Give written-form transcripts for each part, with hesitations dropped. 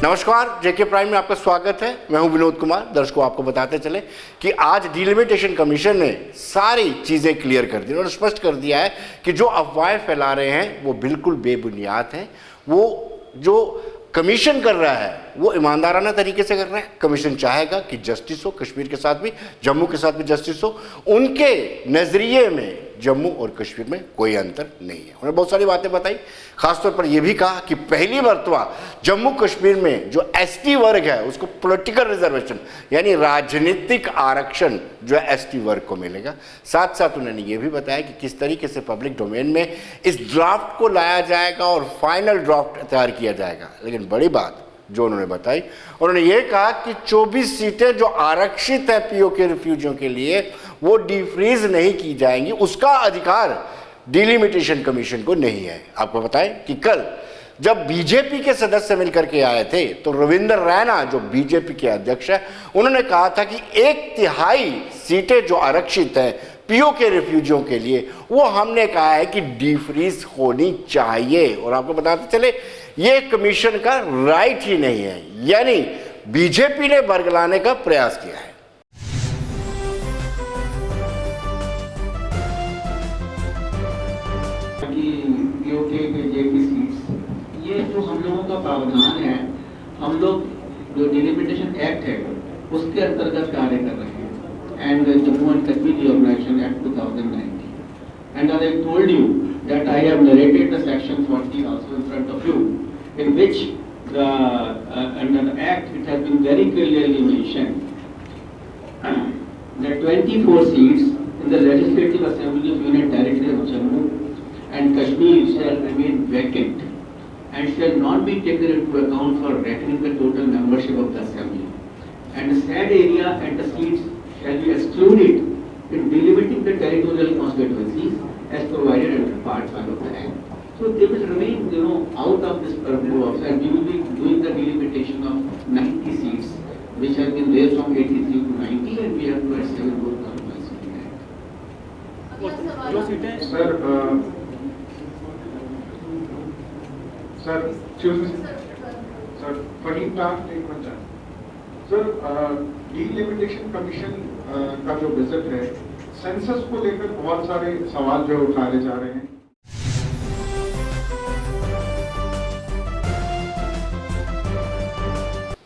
नमस्कार, जेके प्राइम में आपका स्वागत है। मैं हूं विनोद कुमार। दर्शकों, आपको बताते चले कि आज डिलिमिटेशन कमीशन ने सारी चीज़ें क्लियर कर दी और स्पष्ट कर दिया है कि जो अफवाहें फैला रहे हैं वो बिल्कुल बेबुनियाद हैं। वो जो कमीशन कर रहा है वो ईमानदाराना तरीके से कर रहे हैं। कमीशन चाहेगा कि जस्टिस हो, कश्मीर के साथ भी, जम्मू के साथ भी जस्टिस हो। उनके नज़रिए में जम्मू और कश्मीर में कोई अंतर नहीं है। उन्होंने बहुत सारी बातें बताई, खासतौर पर यह भी कहा कि पहली मर्तबा जम्मू कश्मीर में जो एसटी वर्ग है उसको पॉलिटिकल रिजर्वेशन यानी राजनीतिक आरक्षण जो है एसटी वर्ग को मिलेगा। साथ साथ उन्होंने ये भी बताया कि किस तरीके से पब्लिक डोमेन में इस ड्राफ्ट को लाया जाएगा और फाइनल ड्राफ्ट तैयार किया जाएगा। लेकिन बड़ी बात जो उन्होंने बताई, उन्होंने ये कहा कि 24 सीटें जो आरक्षित है पीओ के रिफ्यूजियों के लिए वो डिफ्रीज नहीं की जाएंगी, उसका अधिकार डिलिमिटेशन कमीशन को नहीं है। आपको बताएं कि कल जब बीजेपी के सदस्य मिलकर के आए थे तो रविंद्र रैना जो बीजेपी के अध्यक्ष है, उन्होंने कहा था कि 1/3 सीटें जो आरक्षित हैं पीओ के रिफ्यूजियों के लिए वो हमने कहा है कि डिफ्रीज होनी चाहिए। और आपको बताते चले ये कमीशन का राइट ही नहीं है, यानी बीजेपी ने बरगलाने का प्रयास किया है। ये जो हम लोगों का प्रावधान है, हम लोग जो डिलिमिटेशन एक्ट है उसके अंतर्गत कार्य कर रहे हैं and Jammu and Kashmir reorganisation act 2019 and as I told you that I have narrated the section 40 also in front of you in which the under the act it has been very clearly mentioned that 24 seats in the Legislative Assembly of Union Territory of Jammu and Kashmir shall remain vacant and shall not be taken into account for reckoning the total membership of the Assembly. And the said area and the seats shall be excluded in delimiting the territorial constituencies as provided under Part 5 of the Act. So they will remain, out of this purview of, and we will be doing the delimitation of 90 seats, which have been raised from 83 to 90, and we have to add 7 more compromises in the Act. Sir, sir, Faheem Khan एक बच्चा। Sir, delimitation commission का जो visit है, census को लेकर बहुत सारे सवाल जो उठाए जा रहे हैं।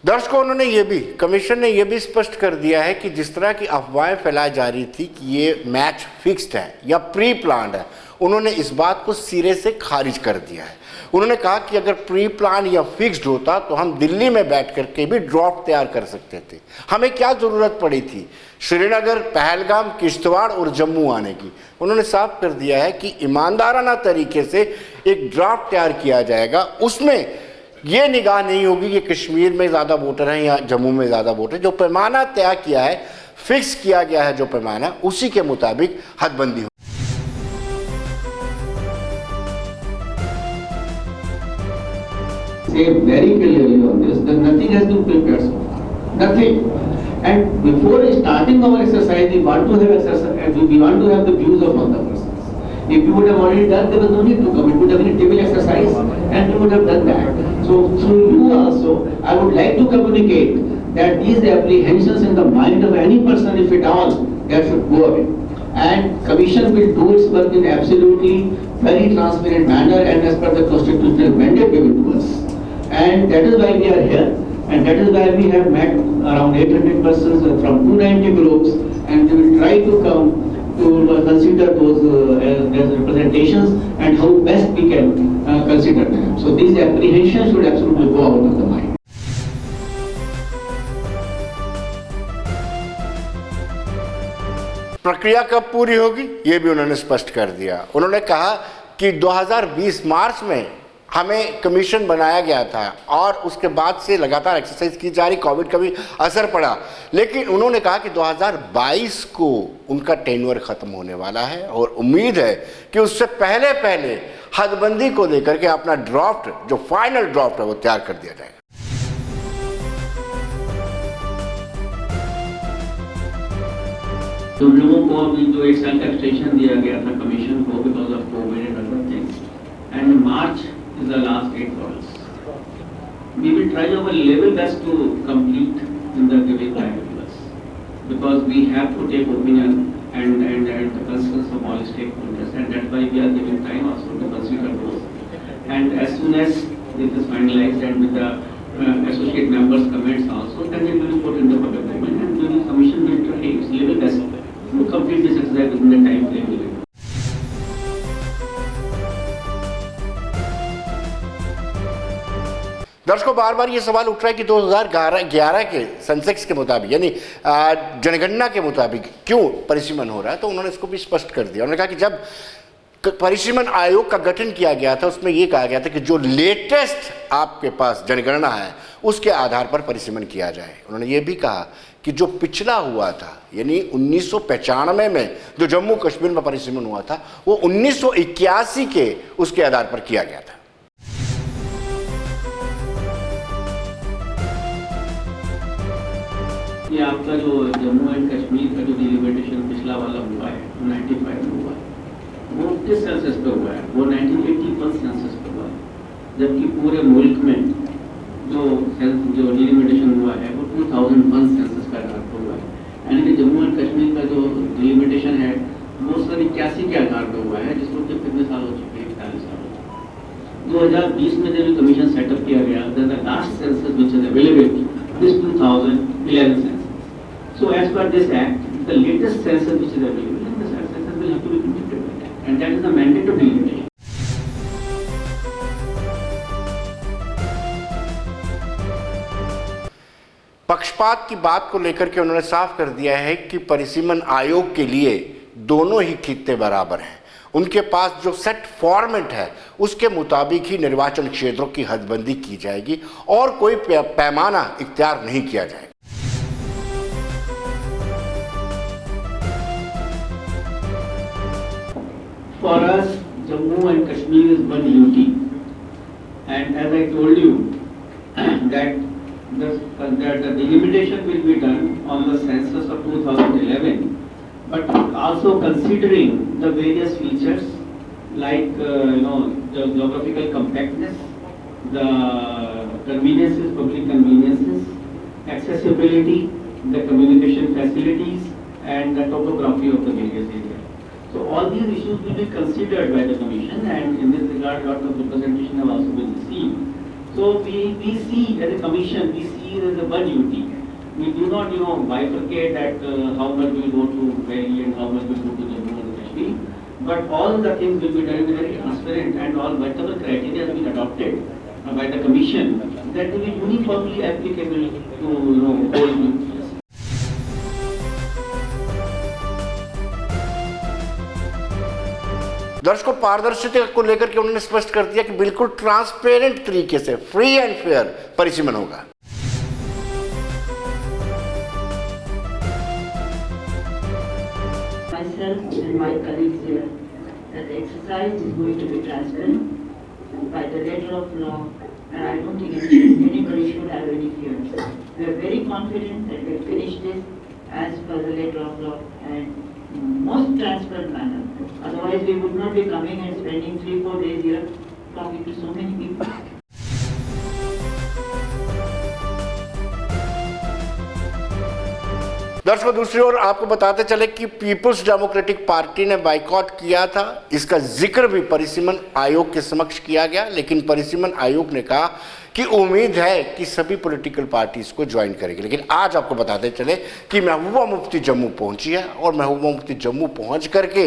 दर्शकों, उन्होंने ये भी, कमीशन ने ये भी स्पष्ट कर दिया है कि जिस तरह की अफवाहें फैलाई जा रही थी कि ये मैच फिक्स्ड है या प्री प्लान्ड है, उन्होंने इस बात को सिरे से खारिज कर दिया है। उन्होंने कहा कि अगर प्री प्लान या फिक्स्ड होता तो हम दिल्ली में बैठ करके भी ड्राफ्ट तैयार कर सकते थे। हमें क्या ज़रूरत पड़ी थी श्रीनगर, पहलगाम, किश्तवाड़ और जम्मू आने की। उन्होंने साफ कर दिया है कि ईमानदाराना तरीके से एक ड्राफ्ट तैयार किया जाएगा। उसमें ये निगाह नहीं होगी कि कश्मीर में ज़्यादा वोटर हैं या जम्मू में ज़्यादा वोटर। जो पैमाना तय किया है, फिक्स किया गया है जो पैमाना, उसी के मुताबिक हदबंदी हो। Say very clearly on this that nothing has been prepared so far, nothing. And before starting our exercise, we want to have the views of other persons. If you would have already done, there was no need to come. It would have been a table exercise, and we would have done that. So through you also, I would like to communicate that these apprehensions in the mind of any person, if at all, that should go away. And Commission will do its work in absolutely very transparent manner and as per the constitutional mandate given to us. And that is why we are here, and that is why we have met around 800 persons from 290 groups, and we will try to come to consider those as representations and how best we can consider them. So these apprehensions should absolutely go out of the mind. प्रक्रिया कब पूरी होगी ये भी उन्होंने स्पष्ट कर दिया। उन्होंने कहा कि 2020 मार्च में हमें कमीशन बनाया गया था और उसके बाद से लगातार एक्सरसाइज की जा रही, कोविड का भी असर पड़ा, लेकिन उन्होंने कहा कि 2022 को उनका टेन्योर खत्म होने वाला है और उम्मीद है कि उससे पहले पहले हदबंदी को लेकर के अपना ड्राफ्ट, जो फाइनल ड्राफ्ट है, वो तैयार कर दिया जाएगा। तो लोगों को अभी जो एक साल का एक्सटेंशन दिया गया था कमीशन को because of covid and other things, and March is the last date for us. we will try our level best to complete in the given time because we have to take opinion and the concerns of all stakeholders, and that's why we are giving time also to consider those. And as soon as it is finalized and with the associate members' comments also, then it will be put in the public domain, and the commission will try its level best to complete this exercise within the time frame given. दर्शकों, बार बार ये सवाल उठ रहा है कि 2011 के Sensex के मुताबिक यानी जनगणना के मुताबिक क्यों परिसीमन हो रहा है, तो उन्होंने इसको भी स्पष्ट कर दिया। उन्होंने कहा कि जब परिसीमन आयोग का गठन किया गया था उसमें यह कहा गया था कि जो लेटेस्ट आपके पास जनगणना है उसके आधार पर परिसीमन किया जाए। उन्होंने ये भी कहा कि जो पिछला हुआ था यानी 1995 में जो जम्मू कश्मीर में परिसीमन हुआ था वो 1981 के उसके आधार पर किया गया था। ये आपका जो जम्मू एंड कश्मीर का जो डिलिमिटेशन पिछला वाला हुआ है 95 में हुआ है, वो किस सेंसस पे हुआ है? वो 1981 सेंसस पे हुआ है, जबकि पूरे मुल्क में जो डिलिमिटेशन हुआ है वो 2001 सेंसस का आधार पर हुआ है। यानी कि जम्मू एंड कश्मीर का जो डिलिमिटेशन है वो 1981 के आधार पर हुआ है, जिसको कितने साल हो चुके हैं? 41 साल हो चुके हैं। 2020 में जब कमीशन सेटअप किया गया, the last census which is available is 2011 census. So as per this act, the latest census which is available, and the census will have to be completed by that, and that is the mandate of delimitation. पक्षपात की बात को लेकर के उन्होंने साफ कर दिया है कि परिसीमन आयोग के लिए दोनों ही खित्ते बराबर हैं। उनके पास जो सेट फॉर्मेट है उसके मुताबिक ही निर्वाचन क्षेत्रों की हदबंदी की जाएगी और कोई पैमाना इख्तियार नहीं किया जाएगा। For us, Jammu and Kashmir is one unity, and as I told you, that the delimitation will be done on the census of 2011, but also considering the various features like the geographical compactness, the conveniences, public conveniences, accessibility, the communication facilities, and the topography of the various areas. So all these issues will be considered by the commission, and in this regard, lot of representation have also been received. So we see as a commission, we see it as a one unity. We do not bifurcate that how much will go to Delhi and how much will go to Jammu and Kashmir, but all the things will be done in a very transparent, and all whatever criteria has been adopted by the commission, that will be uniformly applicable to whole group. दर्शकों, पारदर्शिता को लेकर के उन्होंने स्पष्ट कर दिया कि बिल्कुल ट्रांसपेरेंट तरीके से फ्री एंड फेयर परिसीमन होगा। Myself and my colleagues here that the exercise is going to be transparent by the letter of law, and I don't think anybody should have any fears. We are very confident that we will finish this as per the letter of law and most transparent manner. Otherwise, we would not be coming and spending 3-4 days here talking to so many people. दर्शकों, दूसरी ओर आपको बताते चले कि peoples democratic party ने boycott किया था। इसका जिक्र भी परिसीमन आयोग के समक्ष किया गया, लेकिन परिसीमन आयोग ने कहा कि उम्मीद है कि सभी पॉलिटिकल पार्टीज को ज्वाइन करेगी। लेकिन आज आपको बताते चले कि महबूबा मुफ्ती जम्मू पहुंची है और महबूबा मुफ्ती जम्मू पहुंच करके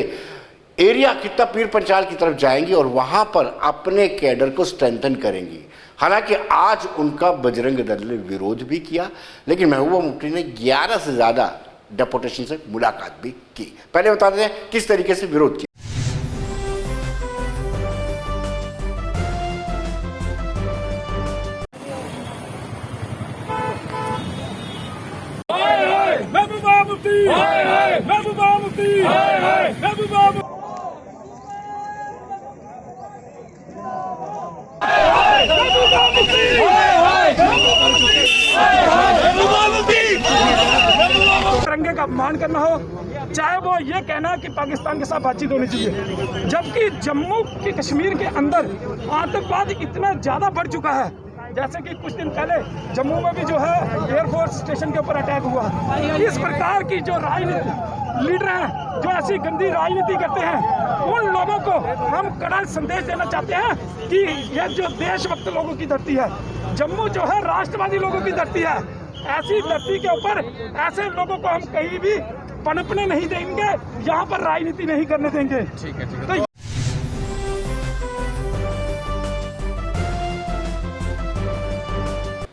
एरिया खित्ता पीर पंचाल की तरफ जाएंगी और वहां पर अपने कैडर को स्ट्रेंथन करेंगी। हालांकि आज उनका बजरंग दल ने विरोध भी किया, लेकिन महबूबा मुफ्ती ने 11 से ज़्यादा डेपुटेशन से मुलाकात भी की। पहले बताते हैं किस तरीके से विरोध किया। महबूबा मुफ्ती, महबूबा मुफ्ती, महबूबा मुफ्ती। तिरंगे का अपमान करना हो, चाहे वो ये कहना कि पाकिस्तान के साथ बातचीत होनी चाहिए, जबकि जम्मू के कश्मीर के अंदर आतंकवाद इतना ज़्यादा बढ़ चुका है जैसे कि कुछ दिन पहले जम्मू में भी जो है एयरफोर्स स्टेशन के ऊपर अटैक हुआ। इस प्रकार की जो राजनीति लीडर हैं जो ऐसी गंदी राजनीति करते हैं, उन लोगों को हम कड़ा संदेश देना चाहते हैं कि यह जो देशभक्त लोगों की धरती है, जम्मू जो है राष्ट्रवादी लोगों की धरती है, ऐसी धरती के ऊपर ऐसे लोगों को हम कहीं भी पनपने नहीं देंगे, यहाँ पर राजनीति नहीं करने देंगे। तो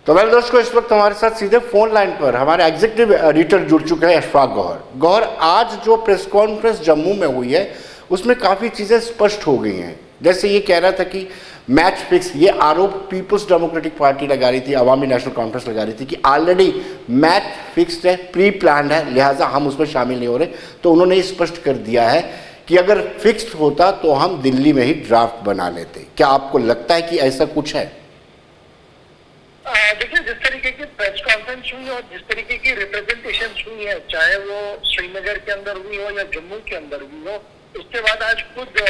तो वेल दोस्तों, इस वक्त हमारे साथ सीधे फोन लाइन पर हमारे एग्जीक्यूटिव एडिटर जुड़ चुके हैं अशफाक गौहर। गौहर, आज जो प्रेस कॉन्फ्रेंस जम्मू में हुई है उसमें काफ़ी चीज़ें स्पष्ट हो गई हैं। जैसे ये कह रहा था कि मैच फिक्स, ये आरोप पीपल्स डेमोक्रेटिक पार्टी लगा रही थी, अवामी नेशनल कॉन्फ्रेंस लगा रही थी कि ऑलरेडी मैच फिक्स्ड है, प्री प्लान्ड है, लिहाजा हम उसमें शामिल नहीं हो रहे। तो उन्होंने स्पष्ट कर दिया है कि अगर फिक्स्ड होता तो हम दिल्ली में ही ड्राफ्ट बना लेते। क्या आपको लगता है कि ऐसा कुछ है? देखिए, जिस तरीके की प्रेस कॉन्फ्रेंस हुई और जिस तरीके की रिप्रेजेंटेशन हुई है, चाहे वो श्रीनगर के अंदर हुई हो या जम्मू के अंदर हुई हो, उसके बाद आज खुद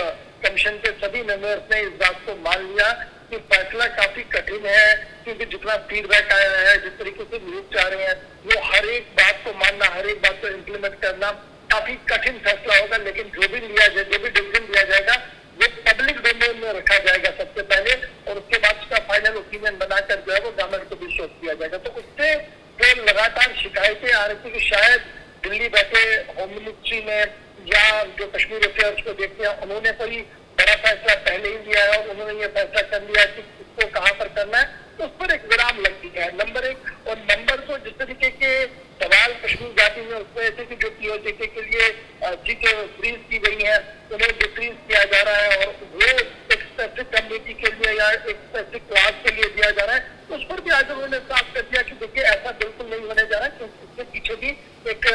कमीशन के सभी मेंबर्स ने इस बात को मान लिया कि फैसला काफी कठिन है, क्योंकि जितना फीडबैक आया है, जिस तरीके से न्यूज चाह रहे हैं, वो हर एक बात को मानना, हर एक बात को इम्प्लीमेंट करना काफी कठिन फैसला होगा। लेकिन जो भी लिया जाए, जो भी डिसीजन लिया जाएगा, वो पब्लिक डोमेन में रखा जाएगा सबसे पहले, और उसके बाद उसका फाइनल ओपिनियन बनाकर जो है वो गवर्नमेंट को भी शो किया जाएगा। तो उससे जो लगातार शिकायतें आ रही थी कि शायद दिल्ली बैठे होम मिनिस्ट्री में या जो कश्मीर अफेयर्स को देखते हैं, उन्होंने कोई बड़ा फैसला पहले ही लिया है और उन्होंने ये फैसला कर लिया कि इसको कहाँ पर करना है, तो उस पर एक विराम लग गया है, नंबर एक। और नंबर दो, जिस तरीके के सवाल कश्मीर घाटी में उस वजह से कि जो पीओजेके के लिए सीटें फ्रीज की गई हैं, उन्हें डिफ्रीज किया जा रहा है और वो एक स्पेसिफिक कम्युनिटी के लिए या एक स्पेसिफिक क्लास के लिए दिया जा रहा है, तो उस पर भी आज उन्होंने साफ कर दिया कि देखिए ऐसा बिल्कुल नहीं होने जा रहा है, क्योंकि इसके पीछे भी एक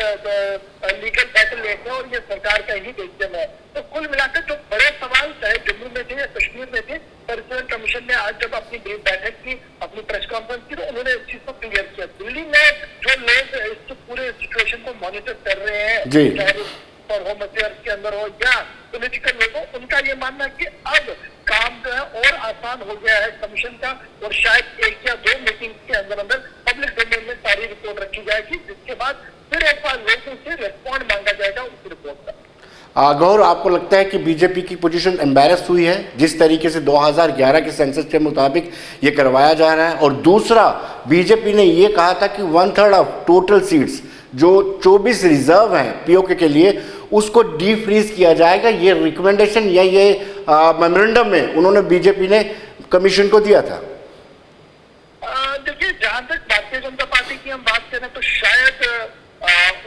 लीगल बैटल है और ये सरकार का ही डिसीजन है। तो कुल मिलाकर जो बड़े सवाल चाहे जम्मू में थे या कश्मीर में थे, पर्सनल कमीशन ने आज जब अपनी बैठक की, अपनी प्रेस कॉन्फ्रेंस की, तो उन्होंने इस चीज को क्लियर किया। दिल्ली में जो लोग इस पूरे सिचुएशन को मॉनिटर कर रहे हैं, चाहे और होम अफेयर्स के अंदर हो या पॉलिटिकल लोगों, उनका ये मानना है कि अब काम जो है और आसान हो गया है कमीशन का, और शायद 1 या 2 मीटिंग के अंदर अंदर पब्लिक डोमेन में सारी रिपोर्ट रखी जाएगी, जिसके बाद फिर एक बार लोगों से रेस्पॉन्ड मांगा जाएगा उस रिपोर्ट का। गौर, आपको लगता है कि बीजेपी की पोजीशन एम्बैरस हुई है जिस तरीके से 2011 के सेंसस के मुताबिक ये करवाया जा रहा है? और दूसरा, बीजेपी ने ये कहा था कि 1/3 ऑफ टोटल सीट्स जो 24 रिजर्व हैं पीओके के लिए, उसको डीफ्रीज किया जाएगा। ये रिकमेंडेशन या ये मेमोरेंडम में उन्होंने बीजेपी ने कमीशन को दिया था। देखिए, जहां तक भारतीय जनता पार्टी की हम बात करें तो शायद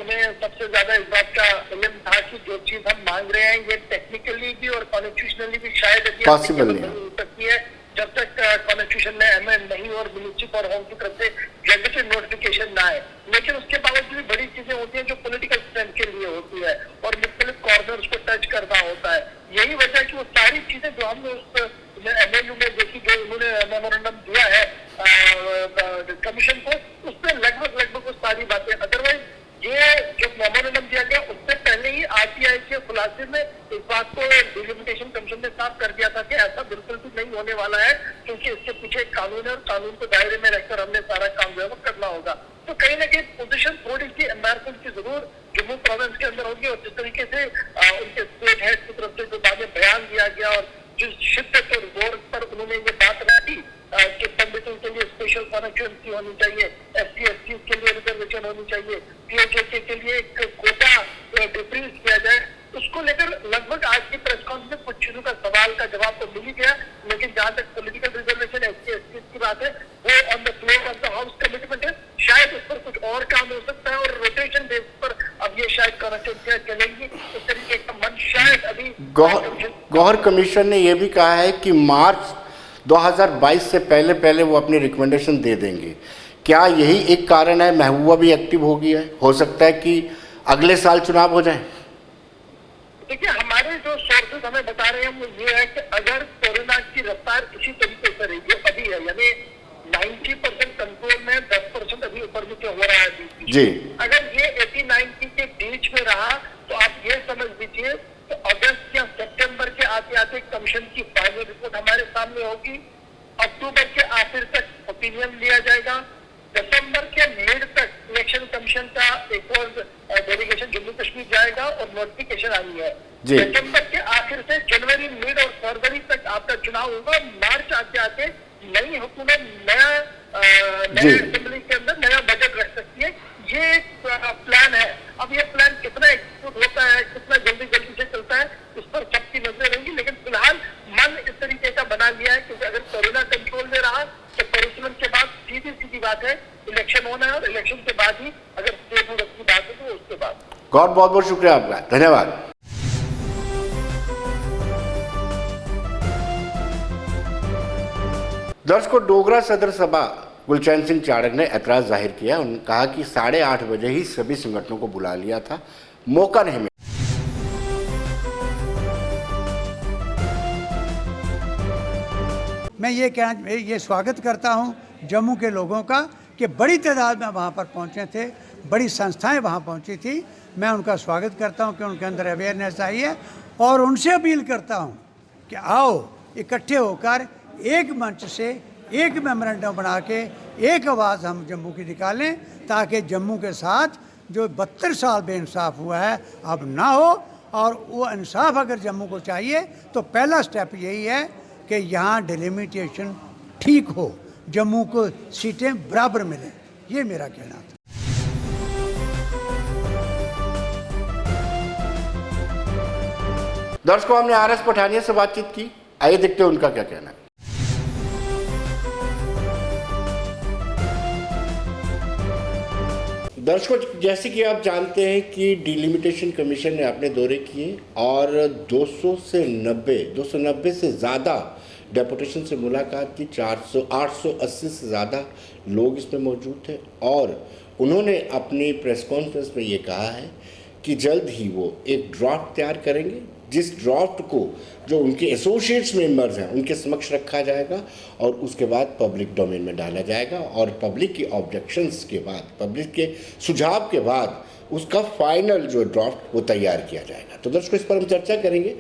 उन्हें सबसे ज्यादा इस बात का इल्म था कि जो चीज हम मांग रहे हैं ये टेक्निकली भी और कॉन्स्टिट्यूशनली भी शायद पॉसिबल नहीं हो सकती है, जब तक कॉन्स्टिट्यूशन में अमेंड नहीं और मिनिस्ट्री फॉर होम की तरफ से गैजेटेड नोटिफिकेशन ना आए। लेकिन उसके बावजूद भी बड़ी चीजें होती हैं जो पॉलिटिकल स्ट्रेंथ के लिए होती है और मुख्तलिफ कॉर्नर्स को टच करना होता है। यही वजह है कि वो सारी चीजें जो हमने उस MOU में देखी, जो उन्होंने मेमोरेंडम दिया है कमीशन को, उसमें लगभग वो सारी बातें, अदरवाइज ये जो मेमोरेंडम दिया गया उससे पहले ही RTI के खुलासे में इस बात को डिलिमिटेशन कमीशन ने साफ कर दिया था कि ऐसा बिल्कुल भी नहीं होने वाला है, क्योंकि इसके पीछे एक कानून है और कानून को दायरे में रहकर हमने सारा काम जो है वो करना होगा। तो कहीं ना कहीं पोजीशन थोड़ी सी एम्बैरसमेंट की जरूर जम्मू प्रोविंस के अंदर होगी, और जिस तरीके से उनके स्टेट हेड की तरफ से जो बाद में बयान दिया गया और जिस शिद्दत और जोर पर उन्होंने ये बात रखी कि पंडितों के लिए स्पेशल कनेक्टिविटी होनी चाहिए, SC/ST के लिए रिजर्वेशन होनी चाहिए, POJK के लिए एक कोटा डिफ्रीज किया जाए, उसको लेकर लगभग आज की प्रेस कॉन्फ्रेंस में कुछ चीजों का सवाल का जवाब तो मिल ही गया। लेकिन जहां तक पॉलिटिकल रिजर्वेशन SC/ST की बात है, वो on the floor of the house commitment है, शायद उस पर कुछ और काम हो सकता है और रोटेशन बेस पर अब ये शायद कनेक्टिविटी चलेंगी। इस तरीके का मन शायद अभी गौहर, कमीशन ने यह भी कहा है कि मार्च 2022 से पहले वो अपनी रिकमेंडेशन दे देंगे। क्या यही एक कारण है महबूबा भी एक्टिव हो गई है? हो सकता है कि अगले साल चुनाव हो जाए। देखिए, हमारे जो सोर्सेज हमें बता रहे हैं वो ये है कि अगर कोरोना की रफ्तार इसी तरीके से रही जो अभी है, यानी 90% कंट्रोल में 10% अभी ऊपर नीचे हो रहा है जी, अगर ये 80-90 के बीच में रहा तो आप ये समझ लीजिए तो अगस्त या सितंबर के आते आते कमीशन की फाइनल रिपोर्ट हमारे सामने होगी अक्टूबर के आखिर तक ओपिनियन लिया जाएगा। दिसंबर के मिड तक इलेक्शन कमीशन का एक और डेलीगेशन जम्मू कश्मीर जाएगा और नोटिफिकेशन आई है। दिसंबर के आखिर से जनवरी मिड और फरवरी तक आपका चुनाव होगा। मार्च आते आते नई हुकूमत नया असेंबली के अंदर नया बजट रख सकती है। ये प्लान है। अब ये प्लान कितना एग्जीक्यूट होता है, कितना जल्दी से चलता है, इस पर सबकी नजर रहेंगी। लेकिन फिलहाल मन इस तरीके का बना लिया है क्योंकि अगर कोरोना कंट्रोल में रहा तो पनिशमेंट के बाद सीधी बात है इलेक्शन होना है और इलेक्शन के बाद ही अगर स्टेट की बात है तो उसके बाद। बहुत बहुत शुक्रिया आपका, धन्यवाद। दर्शकों, डोगरा सदर सभा गुलचैन सिंह चाड़क ने ऐतराज जाहिर किया। उन्होंने कहा कि 8:30 बजे ही सभी संगठनों को बुला लिया था, मौका नहीं मिला। मैं ये स्वागत करता हूं जम्मू के लोगों का कि बड़ी तादाद में वहां पर पहुंचे थे, बड़ी संस्थाएं वहां पहुंची थी। मैं उनका स्वागत करता हूं कि उनके अंदर अवेयरनेस आई है और उनसे अपील करता हूं कि आओ इकट्ठे होकर एक मंच से एक मेमोरेंडम बना के एक आवाज़ हम जम्मू की निकालें ताकि जम्मू के साथ जो 72 साल बेइंसाफ हुआ है अब ना हो। और वो इंसाफ अगर जम्मू को चाहिए तो पहला स्टेप यही है कि यहाँ डिलिमिटेशन ठीक हो, जम्मू को सीटें बराबर मिलें। ये मेरा कहना था। दर्शकों, हमने RS पठानिया से बातचीत की, आइए देखते हैं उनका क्या कहना है। दर्शकों, जैसे कि आप जानते हैं कि डिलिमिटेशन कमीशन ने अपने दौरे किए और 290 से ज़्यादा डेपुटेशन से मुलाकात की। 880 से ज़्यादा लोग इसमें मौजूद थे और उन्होंने अपनी प्रेस कॉन्फ्रेंस में ये कहा है कि जल्द ही वो एक ड्राफ्ट तैयार करेंगे, जिस ड्राफ्ट को जो उनके एसोसिएट्स मेंबर्स हैं उनके समक्ष रखा जाएगा और उसके बाद पब्लिक डोमेन में डाला जाएगा और पब्लिक की ऑब्जेक्शंस के बाद, पब्लिक के सुझाव के बाद उसका फाइनल जो ड्राफ्ट वो तैयार किया जाएगा। तो दर्शकों, इस पर हम चर्चा करेंगे।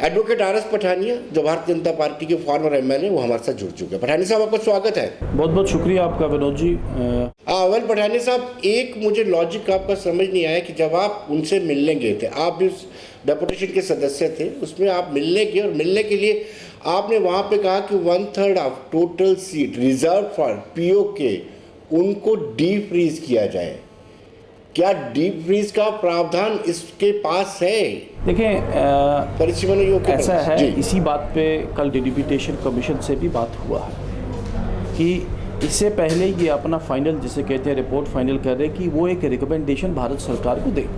एडवोकेट RS पठानिया जो भारतीय जनता पार्टी के फॉर्मर MLA, वो हमारे साथ जुड़ चुके हैं। पठानिया साहब, आपका स्वागत है। बहुत बहुत शुक्रिया आपका विनोद जी। वेल पठानिया साहब, एक मुझे लॉजिक आपका समझ नहीं आया कि जब आप उनसे मिलने गए थे, आप भी उस डेपुटेशन के सदस्य थे, उसमें आप मिलने गए और मिलने के लिए आपने वहाँ पे कहा कि 1/3 of total seat reserve for POK उनको डीप फ्रीज किया जाए। क्या डीप फ्रीज का प्रावधान इसके पास है? देखिए, ऐसा है, इसी बात पे कल डिलिमिटेशन कमीशन से भी बात हुआ है कि इससे पहले ये अपना फाइनल, जिसे कहते हैं रिपोर्ट फाइनल कर रहे कि वो एक रिकमेंडेशन भारत सरकार को दे।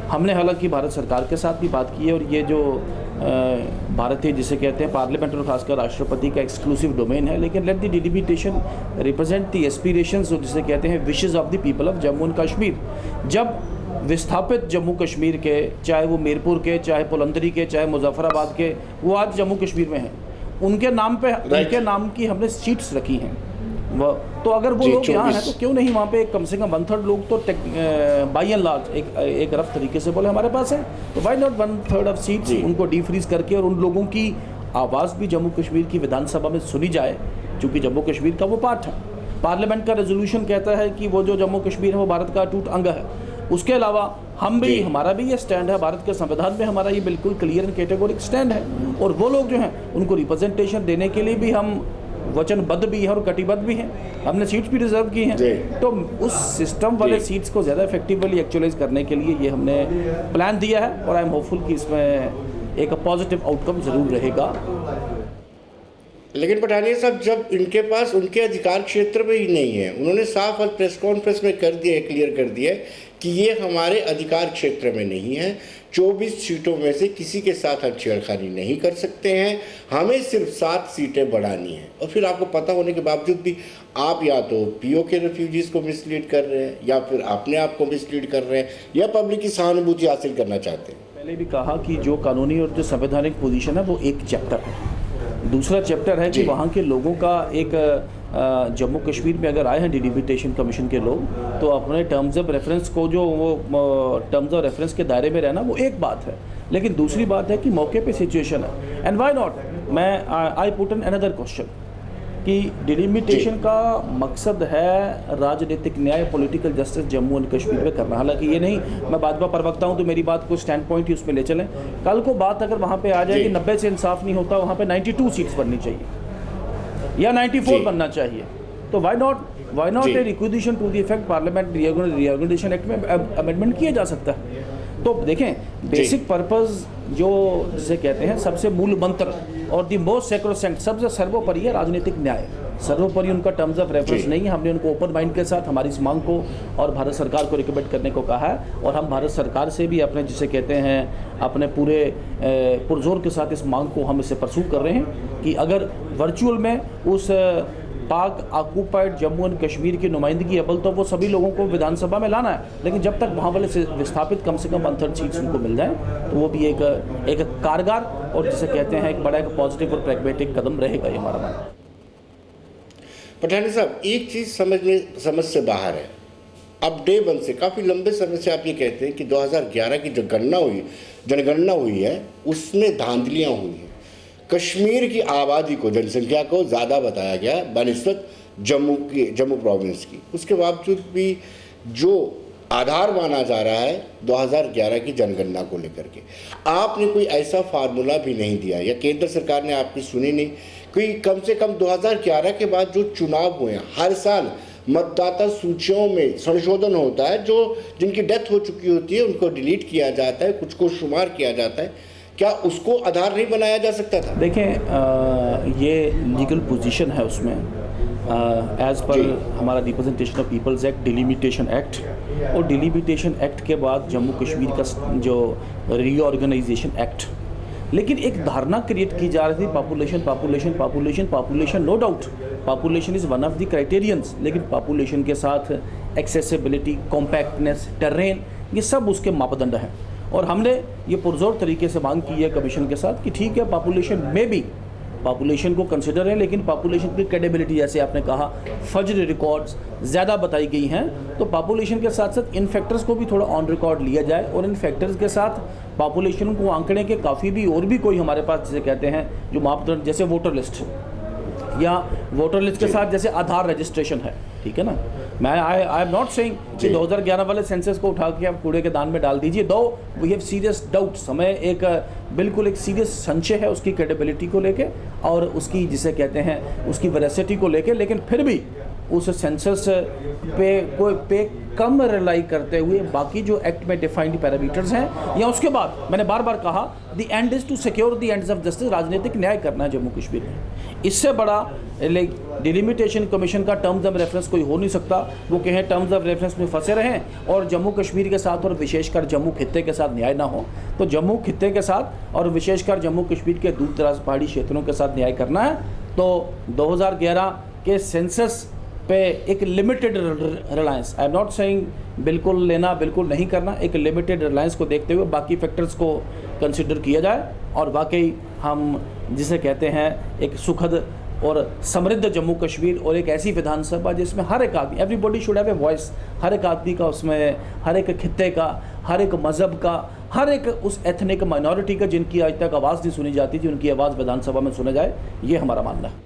हमने हालांकि भारत सरकार के साथ भी बात की है और ये जो भारतीय, जिसे कहते हैं पार्लियामेंट और खासकर राष्ट्रपति का एक्सक्लूसिव डोमेन है, लेकिन let the delimitation represent the aspirations, जिसे कहते हैं wishes of the people of Jammu and Kashmir. जब विस्थापित जम्मू कश्मीर के, चाहे वो मीरपुर के, चाहे पुलंदरी के, चाहे मुजफ्फराबाद के, वो आज जम्मू कश्मीर में हैं, उनके नाम पे उनके नाम की हमने सीट्स रखी हैं। तो अगर वो लोग यहाँ हैं तो क्यों नहीं वहाँ पे कम से कम 1/3 लोग तो बाई एंड लार्ज एक रफ तरीके से बोले हमारे पास है, तो वाई नॉट 1/3 ऑफ सीट्स उनको डीफ्रीज करके और उन लोगों की आवाज़ भी जम्मू कश्मीर की विधानसभा में सुनी जाए, क्योंकि जम्मू कश्मीर का वो पार्ट है। पार्लियामेंट का रेजोल्यूशन कहता है कि वो जो जम्मू कश्मीर है वो भारत का अटूट अंग है। उसके अलावा हम भी, हमारा भी ये स्टैंड है, भारत के संविधान में हमारा ये बिल्कुल क्लियर एंड कैटेगोरिक स्टैंड है। और वो लोग जो हैं उनको रिप्रेजेंटेशन देने के लिए भी हम वचनबद्ध भी हैं और कटिबद्ध भी हैं। हमने सीट्स भी रिजर्व की हैं। तो उस सिस्टम वाले सीट्स को ज़्यादा इफेक्टिवली एक्चुअलाइज करने के लिए ये हमने प्लान दिया है और आई एम होपफुल कि इसमें एक पॉजिटिव आउटकम ज़रूर रहेगा। लेकिन पठानिया साहब, जब इनके पास उनके अधिकार क्षेत्र में ही नहीं है, उन्होंने साफ और प्रेस कॉन्फ्रेंस में कर दिया है, क्लियर कर दिया है कि ये हमारे अधिकार क्षेत्र में नहीं है। 24 सीटों में से किसी के साथ हम छेड़खानी नहीं कर सकते हैं, हमें सिर्फ 7 सीटें बढ़ानी है। और फिर आपको पता होने के बावजूद भी आप या तो POK रेफ्यूजीज़ को मिसलीड कर रहे हैं, या फिर अपने आप को मिसलीड कर रहे हैं, या पब्लिक की सहानुभूति हासिल करना चाहते हैं। पहले भी कहा कि जो कानूनी और जो संवैधानिक पोजीशन है वो एक चैप्टर है। दूसरा चैप्टर है कि वहाँ के लोगों का एक जम्मू कश्मीर में अगर आए हैं डिलिमिटेशन कमीशन के लोग, तो अपने टर्म्स ऑफ रेफरेंस को, जो वो टर्म्स ऑफ रेफरेंस के दायरे में रहना, वो एक बात है। लेकिन दूसरी बात है कि मौके पे सिचुएशन है। एंड व्हाई नॉट, मैं I put an another question कि डिलिमिटेशन का मकसद है राजनीतिक न्याय, political justice Jammu and Kashmir में करना। हालांकि ये नहीं, मैं भाजपा प्रवक्ता हूँ तो मेरी बात को स्टैंड पॉइंट ही उसमें ले चलें। कल को बात अगर वहाँ पे आ जाए कि 90 से इंसाफ नहीं होता, वहाँ पे 92 सीट्स बननी चाहिए या 94 बनना चाहिए, तो why not a requisition to the effect parliament reorganisation act में अमेंडमेंट किया जा सकता है। तो देखें, बेसिक पर्पस जो जिसे कहते हैं सबसे मूल मंत्र और दी मोस्ट सैक्रोसेंट, सबसे सर्वोपरि है राजनीतिक न्याय। सर्वोपरि उनका टर्म्स ऑफ रेफरेंस नहीं है। हमने उनको ओपन माइंड के साथ हमारी इस मांग को और भारत सरकार को रिकमेंड करने को कहा है, और हम भारत सरकार से भी अपने जिसे कहते हैं अपने पूरे पुरजोर के साथ इस मांग को हम इसे परसू कर रहे हैं कि अगर वर्चुअल में उस पाक ऑक्यूपाइड जम्मू एंड कश्मीर की नुमाइंदगी अबल तो वो सभी लोगों को विधानसभा में लाना है, लेकिन जब तक वहाँ वाले से विस्थापित कम से कम 1/3 सीट्स उनको मिल जाए तो वो भी एक कारगर और जिसे कहते हैं एक बड़ा एक पॉजिटिव और प्रैग्मेटिक कदम रहेगा, ये हमारा मानना है। पठानी साहब, एक चीज़ समझ से बाहर है। अब डे वन से काफ़ी लंबे समय से आप ये कहते हैं कि 2011 की जो जनगणना हुई है उसमें धांधलियाँ हुई हैं, कश्मीर की आबादी को, जनसंख्या को ज़्यादा बताया गया बनिस्बत जम्मू प्रोविंस की। उसके बावजूद भी जो आधार माना जा रहा है 2011 की जनगणना को लेकर के, आपने कोई ऐसा फार्मूला भी नहीं दिया या केंद्र सरकार ने आपकी सुनी नहीं। कोई कम से कम 2011 के बाद जो चुनाव हुए हैं, हर साल मतदाता सूचियों में संशोधन होता है, जो जिनकी डेथ हो चुकी होती है उनको डिलीट किया जाता है, कुछ को शुमार किया जाता है, क्या उसको आधार नहीं बनाया जा सकता था? देखें, ये लीगल पोजीशन है उसमें एज पर हमारा representation of people's act, delimitation act, और डिलिमिटेशन एक्ट के बाद जम्मू कश्मीर का जो रीऑर्गेनाइजेशन एक्ट। लेकिन एक धारणा क्रिएट की जा रही थी population, no doubt population is one of the criterions, लेकिन पॉपुलेशन के साथ एक्सेसिबिलिटी, कॉम्पैक्टनेस, टेरेन, ये सब उसके मापदंड हैं। और हमने ये पुरजोर तरीके से मांग की है कमीशन के साथ कि ठीक है, पॉपुलेशन में भी पॉपुलेशन को कंसिडर है, लेकिन पॉपुलेशन की क्रेडिबिलिटी, जैसे आपने कहा फज्र रिकॉर्ड्स ज़्यादा बताई गई हैं, तो पॉपुलेशन के साथ साथ इन फैक्टर्स को भी थोड़ा ऑन रिकॉर्ड लिया जाए, और इन फैक्टर्स के साथ पॉपुलेशन को आंकने के काफ़ी भी और भी कोई हमारे पास जिसे कहते हैं जो मापदंड, जैसे वोटर लिस्ट या वोटर लिस्ट के साथ जैसे आधार रजिस्ट्रेशन है, ठीक है ना। मैं आई एम नॉट सेइंग कि 2011 वाले सेंसस को उठा के आप कूड़े के दान में डाल दीजिए, दो वी हैव सीरियस डाउट्स, हमें एक बिल्कुल एक सीरियस संशय है उसकी क्रेडिबिलिटी को लेके और उसकी जिसे कहते हैं उसकी वेरासिटी को लेके, लेकिन फिर भी उस सेंसस पे कम रिलाई करते हुए बाकी जो एक्ट में डिफाइंड पैरामीटर्स हैं, या उसके बाद मैंने बार बार कहा the end is to secure the ends of justice, राजनीतिक न्याय करना है जम्मू कश्मीर में। इससे बड़ा डिलिमिटेशन कमीशन का टर्म्स ऑफ रेफरेंस कोई हो नहीं सकता। वो कहें टर्म्स ऑफ रेफरेंस में फंसे रहें और जम्मू कश्मीर के साथ और विशेषकर जम्मू खित्ते के साथ न्याय ना हो, तो जम्मू खित्ते के साथ और विशेषकर जम्मू कश्मीर के दूर दराज पहाड़ी क्षेत्रों के साथ न्याय करना है। तो 2011 के सेंसस पे एक limited Reliance, I am not saying बिल्कुल लेना बिल्कुल नहीं करना, एक लिमिटेड रिलायंस को देखते हुए बाकी फैक्टर्स को कंसिडर किया जाए और वाकई हम जिसे कहते हैं एक सुखद और समृद्ध जम्मू कश्मीर और एक ऐसी विधानसभा जिसमें हर एक आदमी, everybody should have a voice, हर एक आदमी का उसमें, हर एक खित्ते का, हर एक मज़हब का, हर एक उस एथनिक माइनॉरिटी का जिनकी आज तक आवाज़ नहीं सुनी जाती थी, उनकी आवाज़ विधानसभा में सुना जाए, ये हमारा मानना है।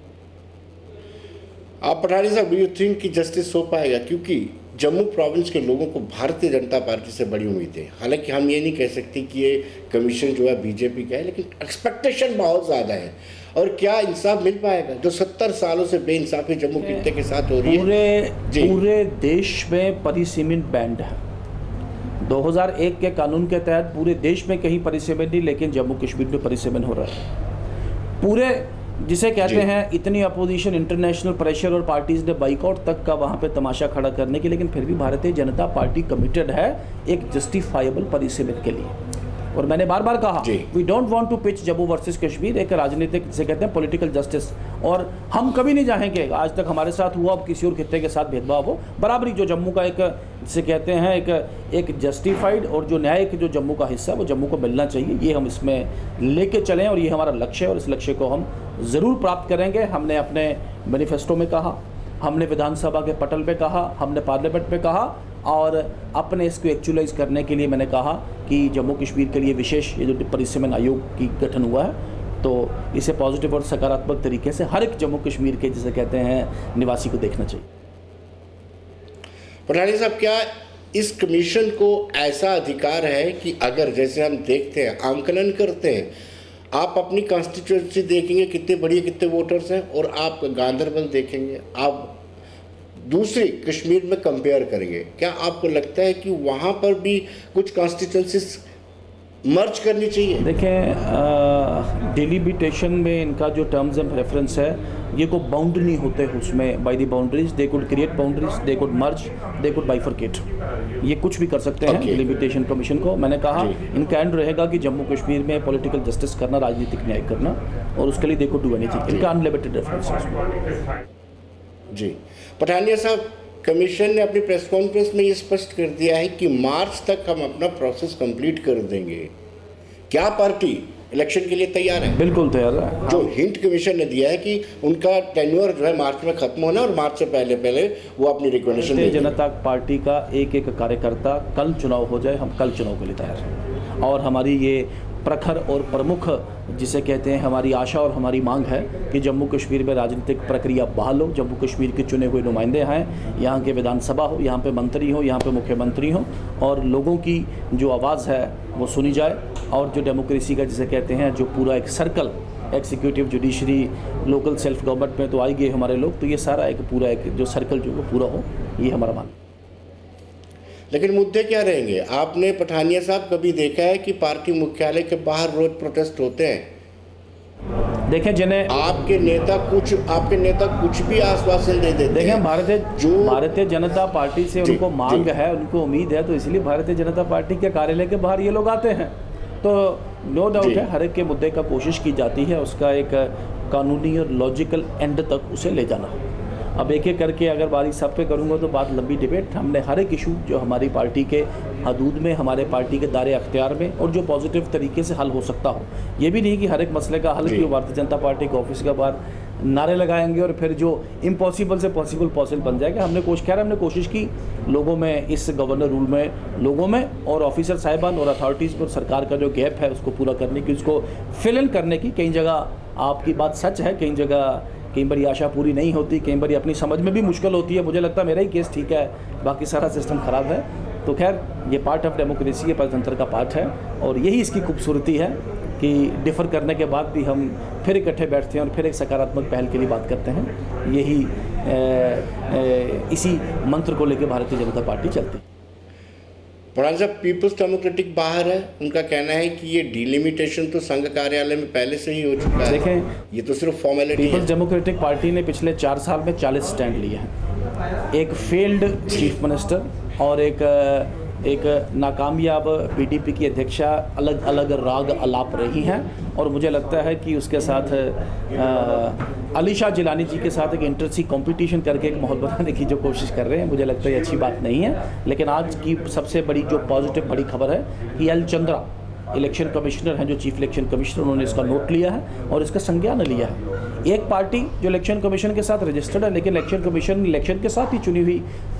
आप पठानी साहब, यू थिंक कि जस्टिस हो पाएगा? क्योंकि जम्मू प्रोविंस के लोगों को भारतीय जनता पार्टी से बड़ी उम्मीद है। हालांकि हम ये नहीं कह सकते कि ये कमीशन जो है बीजेपी का है, लेकिन एक्सपेक्टेशन बहुत ज़्यादा है। और क्या इंसाफ मिल पाएगा जो 70 सालों से बेइंसाफी जम्मू खित्ते के साथ हो रही है? पूरे देश में परिसीमन बैंड है। 2001 के कानून के तहत पूरे देश में कहीं परिसीमन नहीं, लेकिन जम्मू कश्मीर में परिसीमन हो रहा है। पूरे जिसे कहते हैं इतनी अपोजिशन, इंटरनेशनल प्रेशर और पार्टीज़ ने बाइकआउट तक का वहाँ पे तमाशा खड़ा करने की, लेकिन फिर भी भारतीय जनता पार्टी कमिटेड है एक जस्टिफाइबल परिसीमन के लिए। और मैंने बार बार कहा we don't want to pitch Jammu versus Kashmir, एक राजनीतिक जिसे कहते हैं पॉलिटिकल जस्टिस, और हम कभी नहीं चाहेंगे आज तक हमारे साथ हुआ अब किसी और खित्ते के साथ भेदभाव हो। बराबरी जो जम्मू का एक जिसे कहते हैं एक जस्टिफाइड और जो न्याय जो जम्मू का हिस्सा है वो जम्मू को मिलना चाहिए, ये हम इसमें लेके चलें और ये हमारा लक्ष्य है और इस लक्ष्य को हम ज़रूर प्राप्त करेंगे। हमने अपने मैनिफेस्टो में कहा, हमने विधानसभा के पटल पे कहा, हमने पार्लियामेंट में कहा, और अपने इसको एक्चुअलाइज करने के लिए मैंने कहा कि जम्मू कश्मीर के लिए विशेष ये जो परिसीमन आयोग की गठन हुआ है तो इसे पॉजिटिव और सकारात्मक तरीके से हर एक जम्मू कश्मीर के जिसे कहते हैं निवासी को देखना चाहिए। पठानी साहब, क्या इस कमीशन को ऐसा अधिकार है कि अगर जैसे हम देखते हैं, आंकलन करते हैं, आप अपनी कॉन्स्टिट्यूंसी देखेंगे कितने बड़ी कितने वोटर्स हैं, और आप गांधरबल देखेंगे, आप दूसरी कश्मीर में कंपेयर करेंगे, क्या आपको लगता है कि वहाँ पर भी कुछ कॉन्स्टिट्यूंसीज मर्ज करनी चाहिए? देखें, डिलिमिटेशन में इनका जो टर्म्स एंड प्रेफरेंस है, ये को बाउंड नहीं होते उसमें by the boundaries. They could create boundaries, they could merge, they could bifurcate, ये कुछ भी कर सकते हैं। डिलिमिटेशन कमीशन को मैंने कहा इनका एंड रहेगा कि जम्मू कश्मीर में पॉलिटिकल जस्टिस करना, राजनीतिक न्याय करना, और उसके लिए दे कुड डू एनीथिंग। इनका अनलिमिटेड रेफरेंस है। जी पठानिया साहब, कमीशन ने अपनी प्रेस कॉन्फ्रेंस में ये स्पष्ट कर दिया है कि मार्च तक हम अपना प्रोसेस कंप्लीट कर देंगे। क्या पार्टी इलेक्शन के लिए तैयार है? बिल्कुल तैयार है। जो हिंट कमीशन ने दिया है कि उनका टेन्योर जो है मार्च में खत्म होना और मार्च से पहले पहले वो अपनी रिकमेंडेशन भारतीय जनता पार्टी का एक एक कार्यकर्ता, कल चुनाव हो जाए, हम कल चुनाव के लिए तैयार हैं। और हमारी ये प्रखर और प्रमुख जिसे कहते हैं हमारी आशा और हमारी मांग है कि जम्मू कश्मीर में राजनीतिक प्रक्रिया बहाल हो, जम्मू कश्मीर के चुने हुए नुमाइंदे हैं, यहाँ के विधानसभा हो, यहाँ पे मंत्री हो, यहाँ पे मुख्यमंत्री हो, और लोगों की जो आवाज़ है वो सुनी जाए, और जो डेमोक्रेसी का जिसे कहते हैं जो पूरा एक circle, executive, judiciary, local self government में तो आई गए हमारे लोग, तो ये सारा एक पूरा एक जो सर्कल जो वो पूरा हो, ये हमारा मानना। लेकिन मुद्दे क्या रहेंगे? आपने पठानिया साहब कभी देखा है कि पार्टी मुख्यालय के बाहर रोज प्रोटेस्ट होते हैं? देखें, जिन्हें आपके नेता कुछ भी आश्वासन दे देते हैं। देखें, भारतीय जनता पार्टी से उनको मांग है, उनको उम्मीद है, तो इसलिए भारतीय जनता पार्टी के कार्यालय के बाहर ये लोग आते हैं। तो नो डाउट है हर एक के मुद्दे का कोशिश की जाती है उसका एक कानूनी और लॉजिकल एंड तक उसे ले जाना। अब एक एक करके अगर बारी सब पे करूँगा तो बात लंबी डिबेट। हमने हर एक इशू जो हमारी पार्टी के हदूद में, हमारे पार्टी के दायरे अख्तियार में, और जो पॉजिटिव तरीके से हल हो सकता हो, ये भी नहीं कि हर एक मसले का हल कि भारतीय जनता पार्टी के ऑफिस के बाहर नारे लगाएंगे और फिर जो इम्पॉसिबल से पॉसिबल बन जाएगा। हमने कोशिश की लोगों में, इस गवर्नर रूल में, लोगों में और ऑफिसर साहिबान और अथॉरिटीज़ पर सरकार का जो गैप है उसको पूरा करने की, उसको फिल इन करने की। कई जगह आपकी बात सच है, कई बार आशा पूरी नहीं होती, कई बार अपनी समझ में भी मुश्किल होती है। मुझे लगता है मेरा ही केस ठीक है, बाकी सारा सिस्टम ख़राब है। तो खैर, ये पार्ट ऑफ डेमोक्रेसी है, प्रजातंत्र का पार्ट है, और यही इसकी खूबसूरती है कि डिफ़र करने के बाद भी हम फिर इकट्ठे बैठते हैं और फिर एक सकारात्मक पहल के लिए बात करते हैं। यही इसी मंत्र को लेकर भारतीय जनता पार्टी चलती है। प्रधान साहब, पीपल्स डेमोक्रेटिक बाहर है, उनका कहना है कि ये डिलिमिटेशन तो संघ कार्यालय में पहले से ही हो चुका है। देखें, ये तो सिर्फ फॉर्मेलिटी है। पीपल्स डेमोक्रेटिक पार्टी ने पिछले 4 साल में 40 स्टैंड लिए हैं। एक फेल्ड चीफ मिनिस्टर और एक नाकामयाब पीडीपी की अध्यक्षा अलग अलग राग अलाप रही हैं, और मुझे लगता है कि उसके साथ अलीशा जिलानी जी के साथ एक इंटरसी कंपटीशन करके एक माहौल बनाने की जो कोशिश कर रहे हैं, मुझे लगता है ये अच्छी बात नहीं है। लेकिन आज की सबसे बड़ी जो पॉजिटिव बड़ी खबर है कि एल चंद्रा इलेक्शन कमिश्नर हैं, जो चीफ इलेक्शन कमिश्नर, उन्होंने इसका नोट लिया है और इसका संज्ञान लिया है। एक पार्टी जो इलेक्शन कमीशन के साथ रजिस्टर्ड है, लेकिन इलेक्शन कमीशन इलेक्शन के साथ ही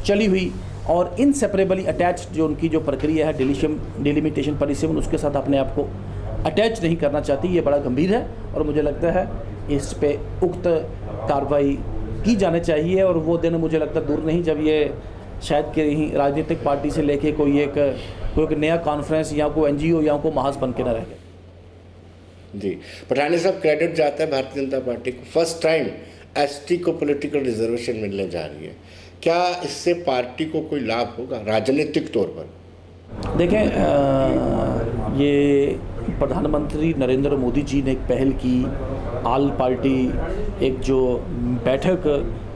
चली हुई और इनसेपरेबली अटैच्ड जो उनकी जो प्रक्रिया है डिलिमिटेशन पॉलिसी, उसके साथ अपने आप को अटैच नहीं करना चाहती, ये बड़ा गंभीर है। और मुझे लगता है इस पे उक्त कार्रवाई की जानी चाहिए, और वो दिन मुझे लगता है दूर नहीं जब ये शायद कहीं राजनीतिक पार्टी से लेके कोई एक नया कॉन्फ्रेंस या कोई एनजीओ या कोई महाज बन के न रह गए। जी पठानी साहब, क्रेडिट जाता है भारतीय जनता पार्टी को, फर्स्ट टाइम एसटी को पॉलिटिकल रिजर्वेशन मिलने जा रही है। क्या इससे पार्टी को कोई लाभ होगा राजनीतिक तौर पर? देखें, ये प्रधानमंत्री नरेंद्र मोदी जी ने एक पहल की, आल पार्टी एक जो बैठक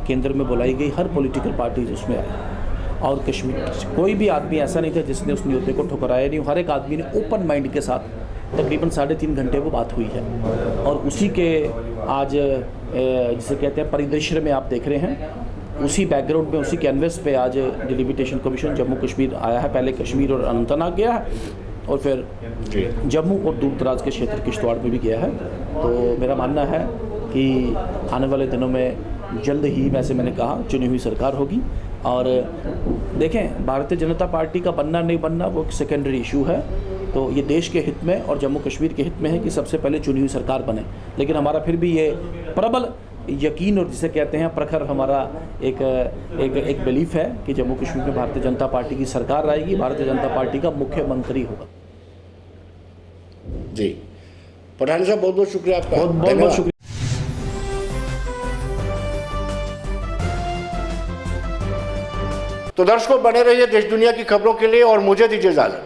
केंद्र में बुलाई गई, हर पॉलिटिकल पार्टी उसमें आई, और कश्मीर कोई भी आदमी ऐसा नहीं था जिसने उस न्योते को ठुकराया नहीं। हर एक आदमी ने ओपन माइंड के साथ तकरीबन 3.5 घंटे वो बात हुई है, और उसी के आज जिसे कहते हैं परिदृश्य में आप देख रहे हैं, उसी बैकग्राउंड में, उसी कैनवस पे आज डिलिमिटेशन कमीशन जम्मू कश्मीर आया है। पहले कश्मीर और अनंतनाग गया है, और फिर जम्मू और दूर दराज के क्षेत्र किश्तवाड़ में भी गया है। तो मेरा मानना है कि आने वाले दिनों में जल्द ही, वैसे मैंने कहा, चुनी हुई सरकार होगी। और देखें, भारतीय जनता पार्टी का बनना नहीं बनना वो एक सेकेंडरी इशू है। तो ये देश के हित में और जम्मू कश्मीर के हित में है कि सबसे पहले चुनी हुई सरकार बने। लेकिन हमारा फिर भी ये प्रबल यकीन और जिसे कहते हैं प्रखर हमारा एक बिलीफ है कि जम्मू कश्मीर में भारतीय जनता पार्टी की सरकार आएगी, भारतीय जनता पार्टी का मुख्यमंत्री होगा। जी पठानी साहब, बहुत बहुत शुक्रिया आपका। बहुत शुक्रिया। तो दर्शकों, बने रहिए देश दुनिया की खबरों के लिए और मुझे दीजिए इजाजत।